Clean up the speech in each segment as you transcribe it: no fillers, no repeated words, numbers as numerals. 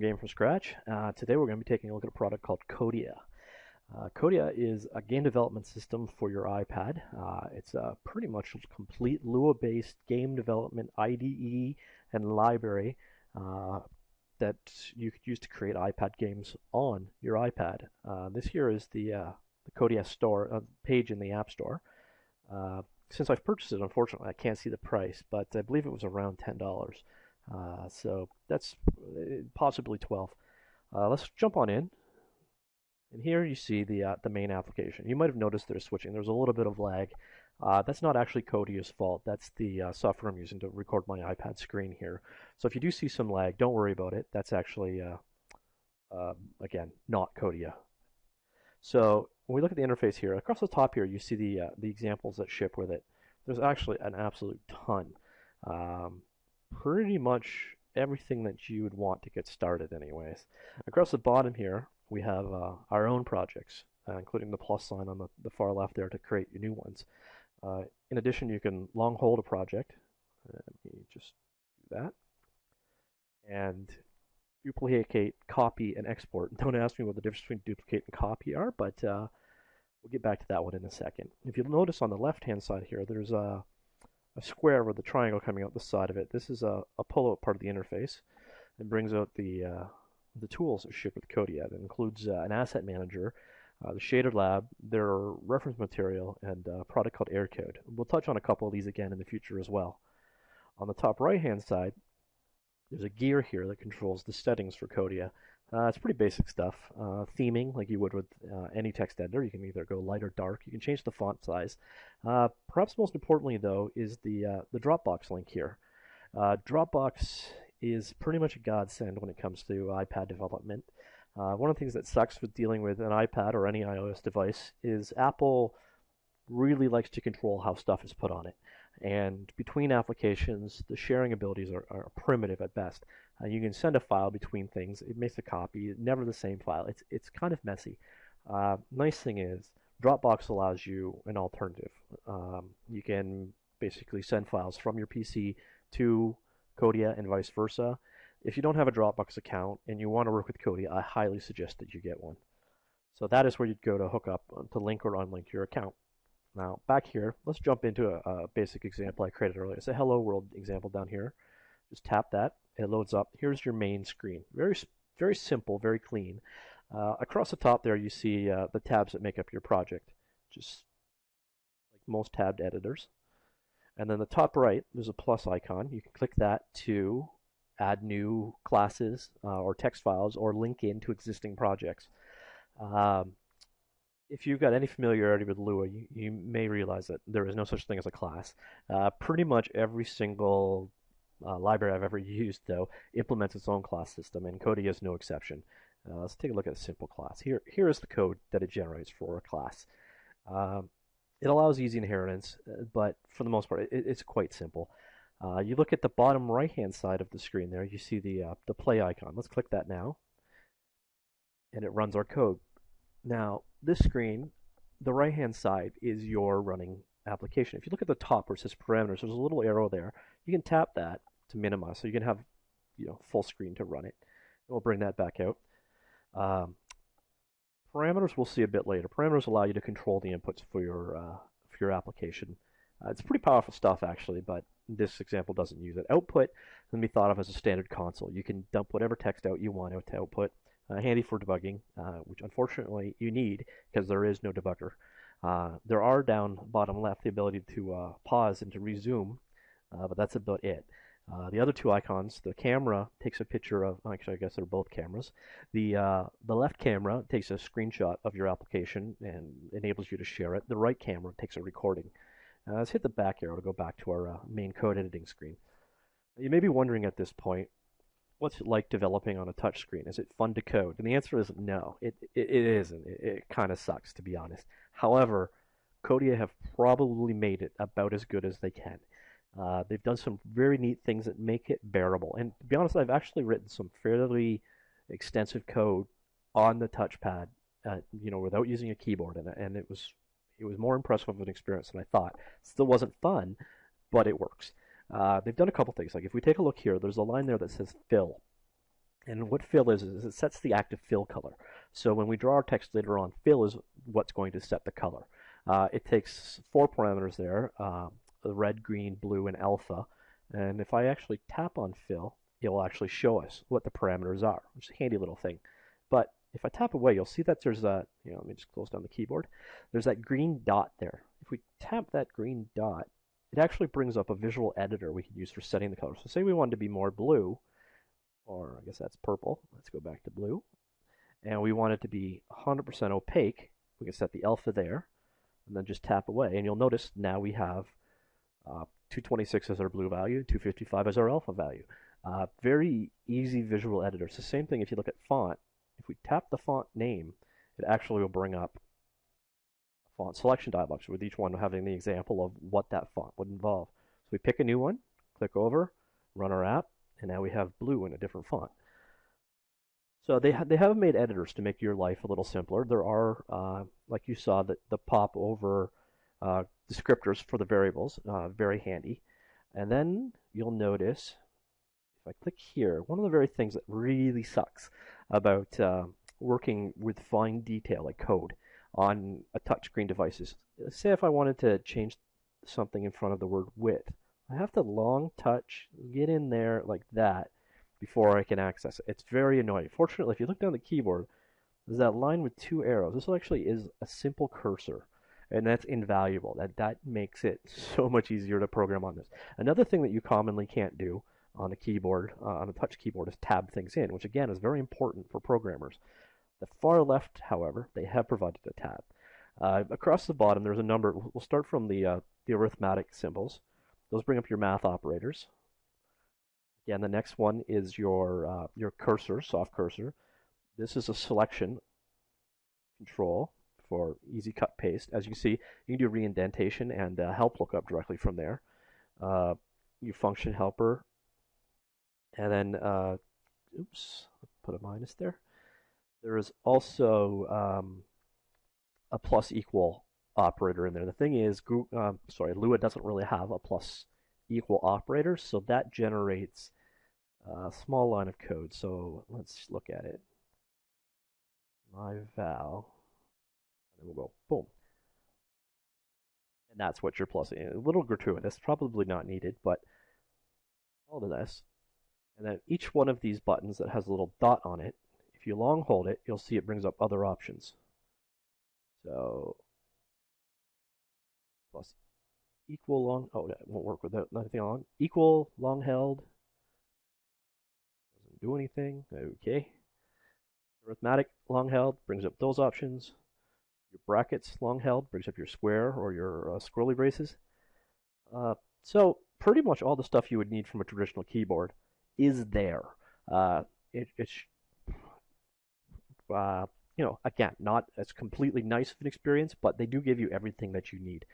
Game from scratch. Today we're going to be taking a look at a product called Codea. Codea is a game development system for your iPad. It's a pretty much complete Lua-based game development IDE and library that you could use to create iPad games on your iPad. This here is the Codea store page in the App Store. Since I've purchased it, unfortunately, I can't see the price, but I believe it was around $10. So that's possibly 12. Let's jump on in. And here you see the main application. You might have noticed there's switching. There's a little bit of lag. That's not actually Codea's fault. That's the software I'm using to record my iPad screen here. So if you do see some lag, don't worry about it. That's actually, again, not Codea. So when we look at the interface here, across the top here, you see the examples that ship with it. There's actually an absolute ton. Pretty much everything that you would want to get started anyways. Across the bottom here, we have our own projects, including the plus sign on the far left there to create your new ones. In addition, you can long hold a project. Let me just do that. And duplicate, copy, and export. Don't ask me what the difference between duplicate and copy are, but we'll get back to that one in a second. If you'll notice on the left-hand side here, there's a square with a triangle coming out the side of it. This is a pull-out part of the interface and brings out the tools that ship with Codea. That includes an asset manager, the shader lab, their reference material, and a product called AirCode. We'll touch on a couple of these again in the future as well. On the top right-hand side, there's a gear here that controls the settings for Codea. It's pretty basic stuff. Theming, like you would with any text editor. You can either go light or dark. You can change the font size. Perhaps most importantly, though, is the Dropbox link here. Dropbox is pretty much a godsend when it comes to iPad development. One of the things that sucks with dealing with an iPad or any iOS device is Apple really likes to control how stuff is put on it. And between applications, the sharing abilities are primitive at best. You can send a file between things. It makes a copy, never the same file. It's kind of messy. Nice thing is, Dropbox allows you an alternative. You can basically send files from your PC to Codea and vice versa. If you don't have a Dropbox account and you want to work with Codea, I highly suggest that you get one. So that is where you'd go to hook up to link or unlink your account. Now, back here, let's jump into a basic example I created earlier. It's a Hello World example down here. Just tap that. It loads up. Here's your main screen. Very simple, very clean. Across the top there, you see the tabs that make up your project, just like most tabbed editors. And then the top right, there's a plus icon. You can click that to add new classes or text files or link into existing projects. If you've got any familiarity with Lua, you may realize that there is no such thing as a class. Pretty much every single library I've ever used, though, implements its own class system, and Codea is no exception. Let's take a look at a simple class. Here is the code that it generates for a class. It allows easy inheritance, but for the most part, it's quite simple. You look at the bottom right-hand side of the screen there, you see the play icon. Let's click that now, and it runs our code. Now, this screen, the right-hand side is your running application. If you look at the top where it says parameters, there's a little arrow there. You can tap that to minimize, so you can have full screen to run it. We'll bring that back out. Parameters we'll see a bit later. Parameters allow you to control the inputs for your application. It's pretty powerful stuff, actually, but this example doesn't use it. Output can be thought of as a standard console. You can dump whatever text out you want out to output. Handy for debugging, which unfortunately you need because there is no debugger. There are down bottom left the ability to pause and to resume, but that's about it. The other two icons, the camera takes a picture of, actually I guess they're both cameras. The left camera takes a screenshot of your application and enables you to share it. The right camera takes a recording. Let's hit the back arrow to go back to our main code editing screen. You may be wondering at this point, what's it like developing on a touch screen? Is it fun to code? And the answer is no, it isn't. It kind of sucks, to be honest. However, Codea have probably made it about as good as they can. They've done some very neat things that make it bearable. And to be honest, I've actually written some fairly extensive code on the touchpad, without using a keyboard, and it was more impressive of an experience than I thought. Still wasn't fun, but it works. They've done a couple things. Like if we take a look here, there's a line there that says fill. And what fill is it sets the active fill color. So when we draw our text later on, fill is what's going to set the color. It takes 4 parameters there, red, green, blue, and alpha. And if I actually tap on fill, it will actually show us what the parameters are, which is a handy little thing. But if I tap away, you'll see that there's a, let me just close down the keyboard. There's that green dot there. If we tap that green dot, it actually brings up a visual editor we can use for setting the color. So say we wanted to be more blue, or I guess that's purple. Let's go back to blue. And we want it to be 100% opaque. We can set the alpha there, and then just tap away. And you'll notice now we have 226 as our blue value, 255 as our alpha value. Very easy visual editor. It's the same thing if you look at font. If we tap the font name, it actually will bring up a font selection dialog, with each one having the example of what that font would involve. So we pick a new one, click over, run our app, and now we have blue in a different font. So they have made editors to make your life a little simpler. There are, like you saw, the pop over descriptors for the variables, very handy. And then you'll notice, if I click here, one of the very things that really sucks about working with fine detail like code on a touchscreen device is, say if I wanted to change something in front of the word width, I have to long touch, get in there like that before I can access it. It's very annoying. Fortunately, if you look down the keyboard, there's that line with 2 arrows. This actually is a simple cursor, and that's invaluable. That makes it so much easier to program on this. Another thing that you commonly can't do on a keyboard, on a touch keyboard, is tab things in, which again is very important for programmers. The far left, however, they have provided a tab. Across the bottom, there's a number. We'll start from the arithmetic symbols. Those bring up your math operators. Again, the next one is your cursor, soft cursor. This is a selection control for easy cut paste. As you can see, you can do reindentation and help lookup directly from there. Your function helper, and then oops, put a minus there. There is also a plus equal operator in there. The thing is, Lua doesn't really have a plus equal operator, so that generates a small line of code. So let's look at it. My val, and then we'll go boom. And that's what you're plussing. A little gratuitous, probably not needed, but all of this. And then each one of these buttons that has a little dot on it, if you long hold it, you'll see it brings up other options. So plus equal long, oh, that won't work with nothing long. Equal long held, doesn't do anything, okay. Arithmetic long held brings up those options. Your brackets long held brings up your square or your squirrely braces. So pretty much all the stuff you would need from a traditional keyboard is there. Again, not as completely nice of an experience, but they do give you everything that you need.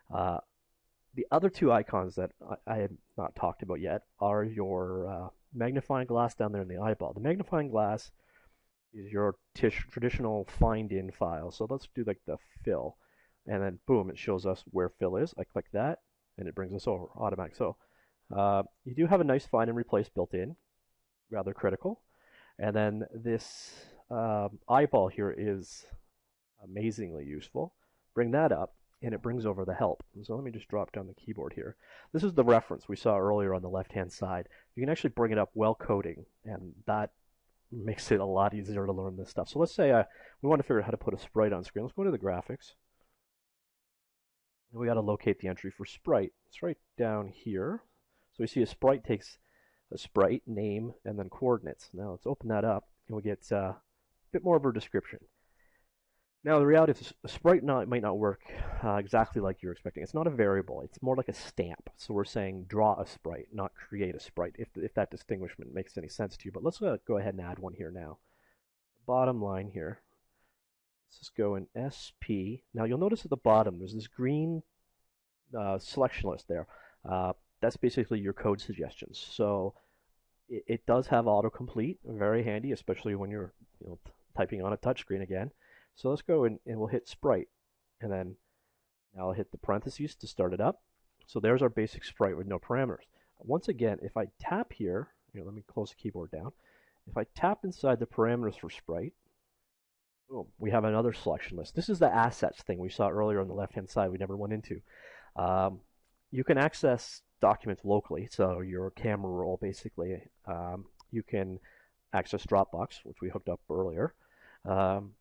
The other two icons that I have not talked about yet are your magnifying glass down there in the eyeball. The magnifying glass is your traditional find-in file. So let's do like the fill, and then boom, it shows us where fill is. I click that, and it brings us over automatic. So you do have a nice find and replace built in, rather critical. And then this eyeball here is amazingly useful. Bring that up, and it brings over the help. So let me just drop down the keyboard here. This is the reference we saw earlier on the left-hand side. You can actually bring it up while coding, and that makes it a lot easier to learn this stuff. So let's say we want to figure out how to put a sprite on screen. Let's go to the graphics. And we got to locate the entry for sprite. It's right down here. So we see a sprite takes a sprite, name, and then coordinates. Now let's open that up, and we get a bit more of a description. Now the reality is a sprite might not work exactly like you're expecting. It's not a variable. It's more like a stamp. So we're saying draw a sprite, not create a sprite, if that distinguishment makes any sense to you. But let's go ahead and add one here now. Bottom line here. Let's just go in SP. Now you'll notice at the bottom there's this green selection list there. That's basically your code suggestions. So it does have autocomplete, very handy, especially when you're typing on a touchscreen again. So let's go and we'll hit Sprite, and then now I'll hit the parentheses to start it up. So there's our basic sprite with no parameters. Once again, if I tap here, let me close the keyboard down. If I tap inside the parameters for Sprite, boom, we have another selection list. This is the assets thing we saw earlier on the left-hand side we never went into. Um, you can access documents locally, so your camera roll basically. You can access Dropbox, which we hooked up earlier. Um,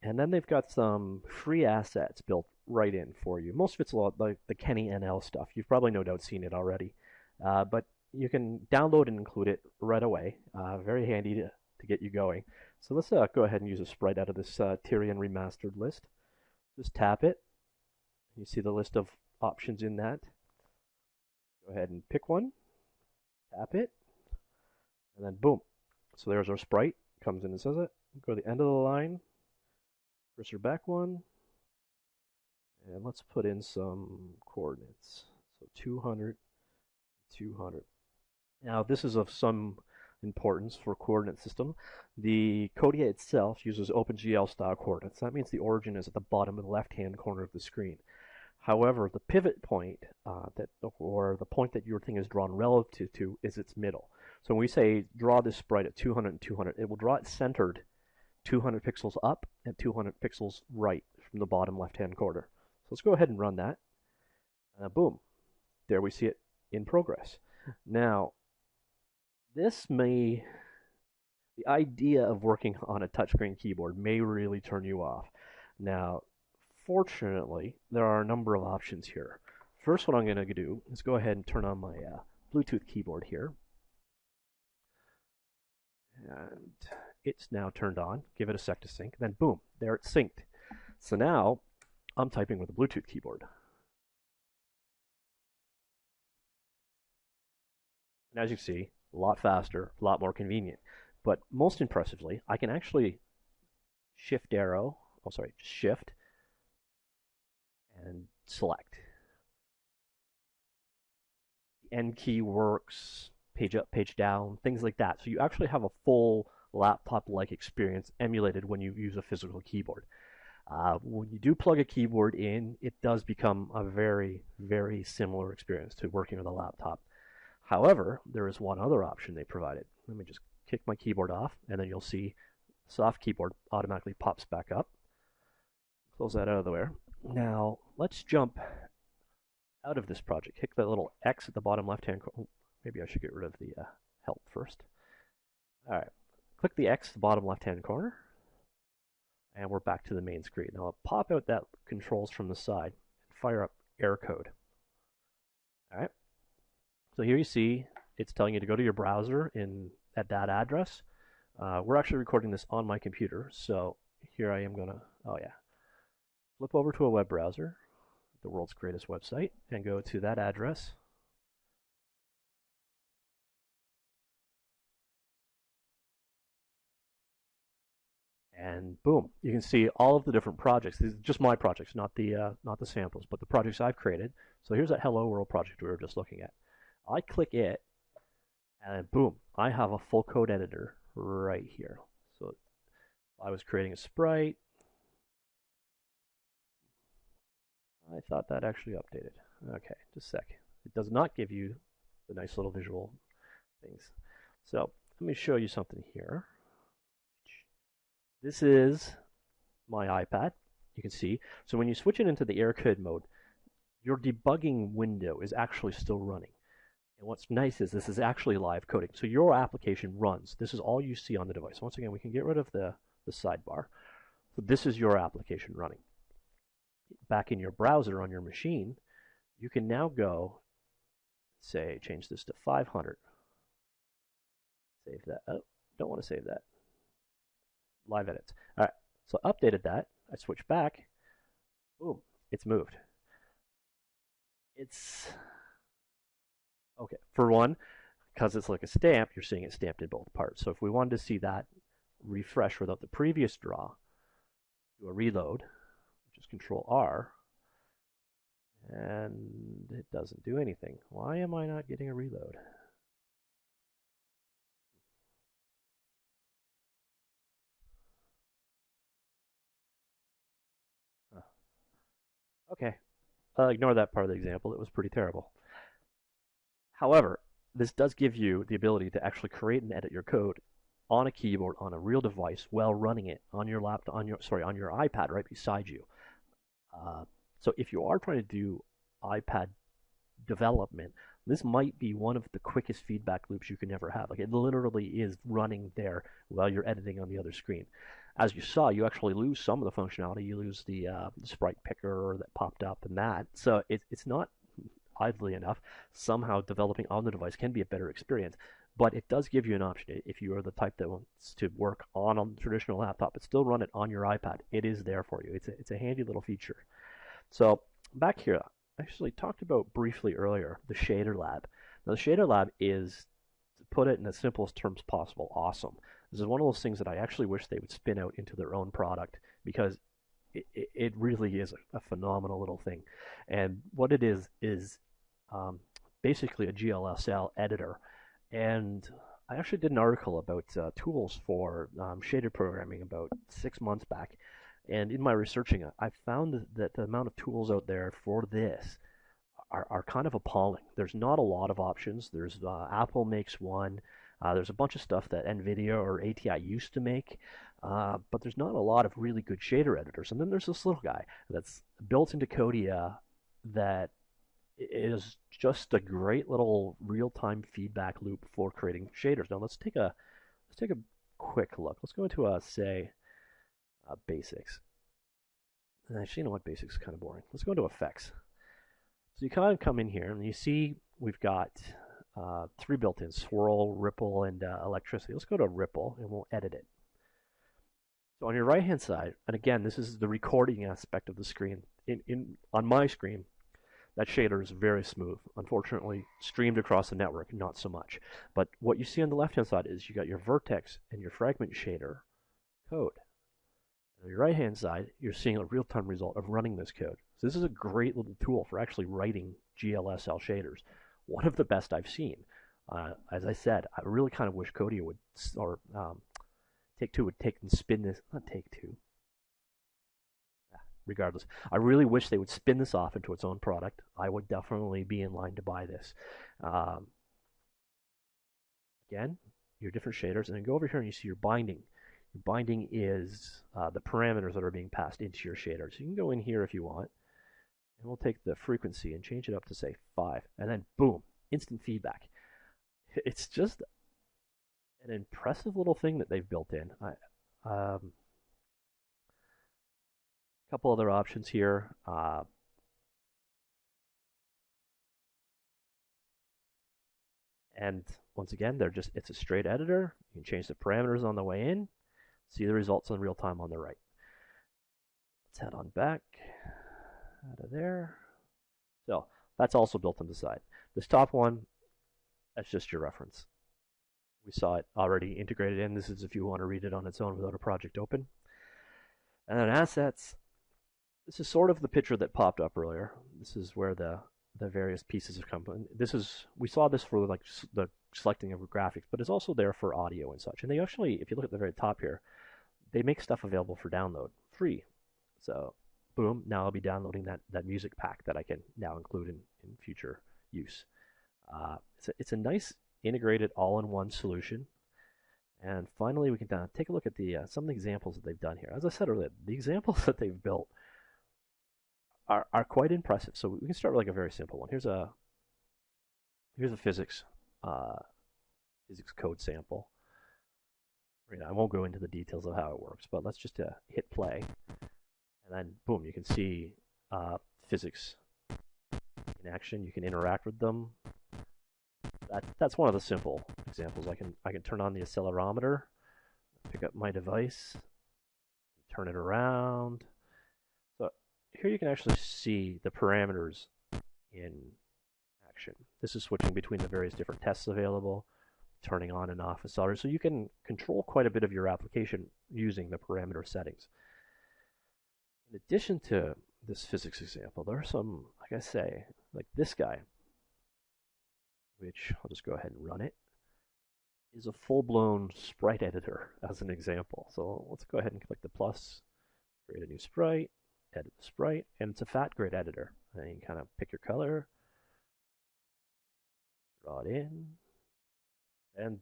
and then they've got some free assets built right in for you. Most of it's a lot like the Kenny NL stuff. You've probably no doubt seen it already. But you can download and include it right away. Very handy to get you going. So let's go ahead and use a sprite out of this Tyrion remastered list. Just tap it. You see the list of options in that. Go ahead and pick one. Tap it. And then boom. So there's our sprite. Comes in and says it. Go to the end of the line. Cursor back one. And let's put in some coordinates. So 200, 200. Now this is of some importance for coordinate system. The Codea itself uses OpenGL style coordinates. That means the origin is at the bottom of the left-hand corner of the screen. However, the pivot point or the point that your thing is drawn relative to is its middle. So when we say draw this sprite at 200 and 200, it will draw it centered 200 pixels up and 200 pixels right from the bottom left-hand corner. So let's go ahead and run that. Boom. There we see it in progress. Now, the idea of working on a touchscreen keyboard may really turn you off. Now, fortunately, there are a number of options here. First, what I'm going to do is go ahead and turn on my Bluetooth keyboard here. And it's now turned on. Give it a sec to sync. Then boom, there it's synced. So now I'm typing with a Bluetooth keyboard. And as you see, a lot faster, a lot more convenient. But most impressively, I can actually shift and select. The N key works, page up, page down, things like that. So you actually have a full laptop-like experience emulated when you use a physical keyboard. When you do plug a keyboard in, it does become a very, very similar experience to working with a laptop. However, there is one other option they provided. Let me just kick my keyboard off, and then you'll see soft keyboard automatically pops back up. Close that out of the way. Now, let's jump out of this project. Hit the little X at the bottom left-hand corner. Maybe I should get rid of the help first. All right. Click the X at the bottom left-hand corner, and we're back to the main screen. Now, I'll pop out that controls from the side and fire up air code. All right. So here you see it's telling you to go to your browser at that address. We're actually recording this on my computer, so here I am going to, flip over to a web browser, the world's greatest website, and go to that address. And boom, you can see all of the different projects. These are just my projects, not the samples, but the projects I've created. So here's that Hello World project we were just looking at. I click it, and boom, I have a full code editor right here. So I was creating a sprite. I thought that actually updated. Okay, just a sec. It does not give you the nice little visual things. So let me show you something here. This is my iPad, you can see. So when you switch it into the air code mode, your debugging window is actually still running. And what's nice is this is actually live coding. So your application runs. This is all you see on the device. Once again, we can get rid of the sidebar. So this is your application running. Back in your browser on your machine, you can now go, say, change this to 500. Save that. Oh, don't want to save that. Live edits. All right, so updated that. I switch back. Boom, it's moved. It's okay. For one, because it's like a stamp, you're seeing it stamped in both parts. So if we wanted to see that refresh without the previous draw, do a reload, which is Control R, and it doesn't do anything. Why am I not getting a reload? Okay, ignore that part of the example. It was pretty terrible. However, this does give you the ability to actually create and edit your code on a keyboard on a real device while running it on your laptop, on your iPad right beside you. Uh, so if you are trying to do iPad development, this might be one of the quickest feedback loops you can ever have. Like, it literally is running there while you're editing on the other screen. As you saw, you actually lose some of the functionality. You lose the sprite picker that popped up and that. So it's not, oddly enough, somehow developing on the device can be a better experience. But it does give you an option. If you are the type that wants to work on a traditional laptop but still run it on your iPad, it is there for you. It's a handy little feature. So back here, I actually talked about briefly earlier the Shader Lab. Now the Shader Lab is, to put it in the simplest terms possible, awesome. This is one of those things that I actually wish they would spin out into their own product, because it really is a phenomenal little thing. And what it is basically a GLSL editor. And I actually did an article about tools for shader programming about 6 months back. And in my researching, I found that the amount of tools out there for this are kind of appalling. There's not a lot of options. There's Apple makes one. There's a bunch of stuff that NVIDIA or ATI used to make, but there's not a lot of really good shader editors. And then there's this little guy that's built into Codea that is just a great little real-time feedback loop for creating shaders. Now let's take a quick look. Let's go into basics. And actually, you know what? Basics is kind of boring. Let's go into effects. So you kind of come in here and you see we've got 3 built-in: swirl, ripple, and electricity. Let's go to ripple and we'll edit it. So on your right-hand side, and again, this is the recording aspect of the screen. On my screen, that shader is very smooth. Unfortunately, streamed across the network, not so much. But what you see on the left-hand side is you got your vertex and your fragment shader code. On your right-hand side, you're seeing a real-time result of running this code. So this is a great little tool for actually writing GLSL shaders. One of the best I've seen. As I said, I really kind of wish Codea would, or Take-Two would take and spin this, not Take-Two. Regardless, I really wish they would spin this off into its own product. I would definitely be in line to buy this. Again, your different shaders, and then go over here and you see your binding. Your binding is the parameters that are being passed into your shader. So you can go in here if you want, and we'll take the frequency and change it up to, say, 5, and then boom, instant feedback. It's just an impressive little thing that they've built in. Couple other options here. And once again, it's a straight editor. You can change the parameters on the way in, see the results in real time on the right. Let's head on back out of there. So that's also built on the side. This top one, that's just your reference. We saw it already integrated in. This is if you want to read it on its own without a project open. And then assets. This is sort of the picture that popped up earlier. This is where the various pieces have come. We saw this for like the selecting of graphics, but it's also there for audio and such. And they actually, if you look at the very top here, they make stuff available for download, free. So boom, now I'll be downloading that music pack that I can now include in future use. It's a nice integrated all-in-one solution. And finally, we can take a look at some of the examples that they've done here. As I said earlier, the examples that they've built are quite impressive. So we can start with like a very simple one. Here's a physics code sample. I won't go into the details of how it works, but let's just hit play, and then boom, you can see physics in action. You can interact with them. That's one of the simple examples. I can turn on the accelerometer, pick up my device, turn it around. So here you can actually see the parameters in action. This is switching between the various different tests available, turning on and off accelerators. So you can control quite a bit of your application using the parameter settings. In addition to this physics example, there are some, like I say, like this guy, which I'll just go ahead and run it, is a full-blown sprite editor as an example. So let's go ahead and click the plus, create a new sprite, edit the sprite, and it's a fat grid editor. And you can kind of pick your color, draw it in, and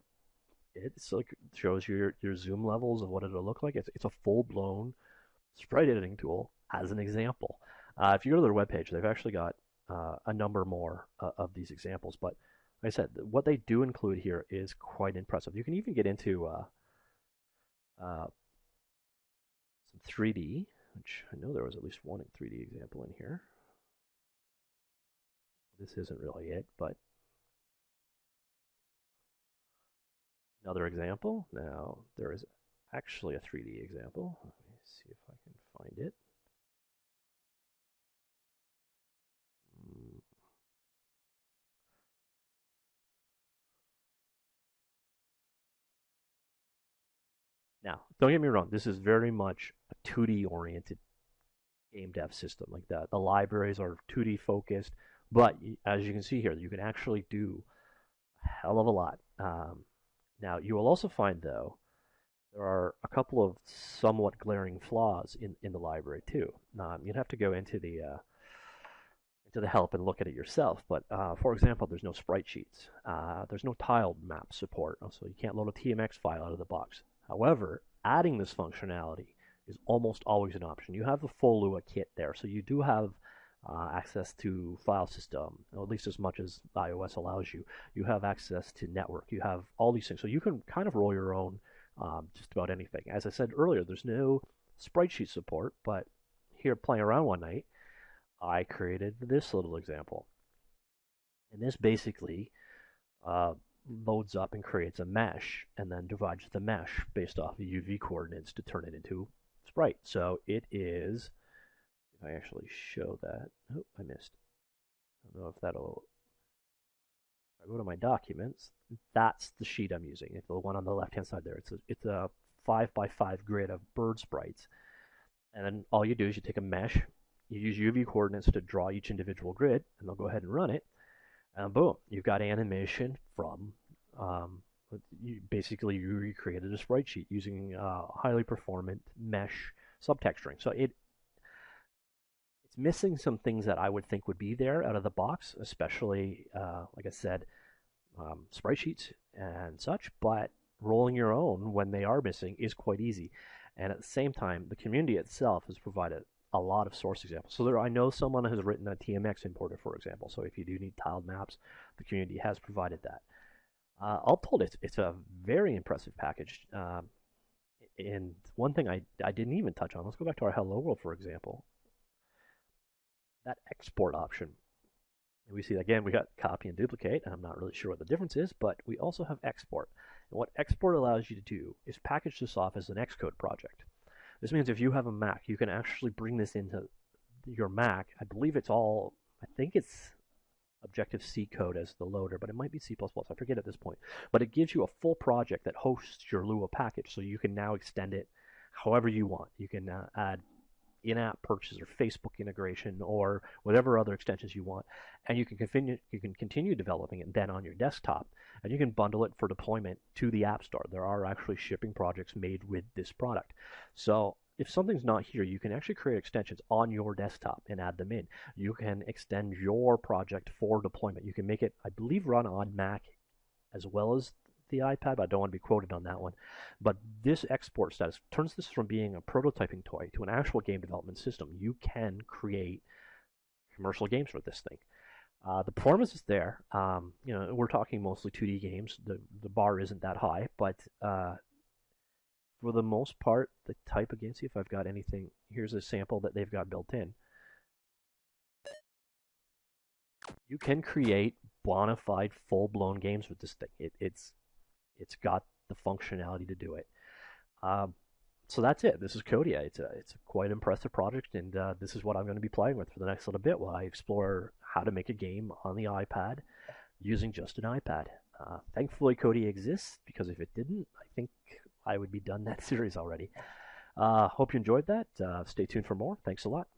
It's like shows you your zoom levels of what it'll look like. It's a full blown sprite editing tool as an example. If you go to their webpage, they've actually got a number more of these examples. But like I said, what they do include here is quite impressive. You can even get into some 3D, which I know there was at least one 3D example in here. This isn't really it, but another example. Now, there is actually a 3D example. Let me see if I can find it. Now, don't get me wrong, this is very much a 2D oriented game dev system like that. The libraries are 2D focused, but as you can see here, you can actually do a hell of a lot. Now, you will also find, though, there are a couple of somewhat glaring flaws in the library too. You'd have to go into the help and look at it yourself. But for example, there's no sprite sheets. There's no tiled map support, so you can't load a TMX file out of the box. However, adding this functionality is almost always an option. You have the full Lua kit there, so you do have access to file system, or at least as much as iOS allows you. You have access to network. You have all these things, so you can kind of roll your own just about anything. As I said earlier, there's no sprite sheet support, but here playing around one night, I created this little example. And this basically loads up and creates a mesh and then divides the mesh based off of UV coordinates to turn it into sprite. So it is, if I actually show that, oh, I missed. I don't know if that'll, if I go to my documents, that's the sheet I'm using. It's the one on the left-hand side there. It's a 5x5 grid of bird sprites. And then all you do is you take a mesh, you use UV coordinates to draw each individual grid, and they'll go ahead and run it. And boom, you've got animation from, you recreated a sprite sheet using highly performant mesh subtexturing. So it's missing some things that I would think would be there out of the box, especially, like I said, sprite sheets and such, but rolling your own when they are missing is quite easy. And at the same time, the community itself has provided a lot of source examples. So I know someone has written a TMX importer, for example. So if you do need tiled maps, the community has provided that. All told, it's a very impressive package. And one thing I didn't even touch on, let's go back to our Hello World, for example. That export option. And we see, again, we got copy and duplicate, and I'm not really sure what the difference is, but we also have export. And what export allows you to do is package this off as an Xcode project. This means if you have a Mac, you can actually bring this into your Mac. I believe it's all, I think it's Objective-C code as the loader, but it might be C++. I forget at this point. But it gives you a full project that hosts your Lua package, so you can now extend it however you want. You can add in-app purchase or Facebook integration or whatever other extensions you want, and you can continue developing it then on your desktop, and you can bundle it for deployment to the App Store. There are actually shipping projects made with this product. So if something's not here, you can actually create extensions on your desktop and add them in. You can extend your project for deployment. You can make it, I believe, run on Mac as well as the iPad, but I don't want to be quoted on that one. But this export status turns this from being a prototyping toy to an actual game development system. You can create commercial games with this thing. The performance is there. We're talking mostly 2D games. The bar isn't that high, but for the most part, the type of game, see if I've got anything. Here's a sample that they've got built in. You can create bona fide, full-blown games with this thing. It's got the functionality to do it. So that's it. This is Codea. It's a quite impressive project, and this is what I'm going to be playing with for the next little bit while I explore how to make a game on the iPad using just an iPad. Thankfully, Codea exists, because if it didn't, I think I would be done that series already. Hope you enjoyed that. Stay tuned for more. Thanks a lot.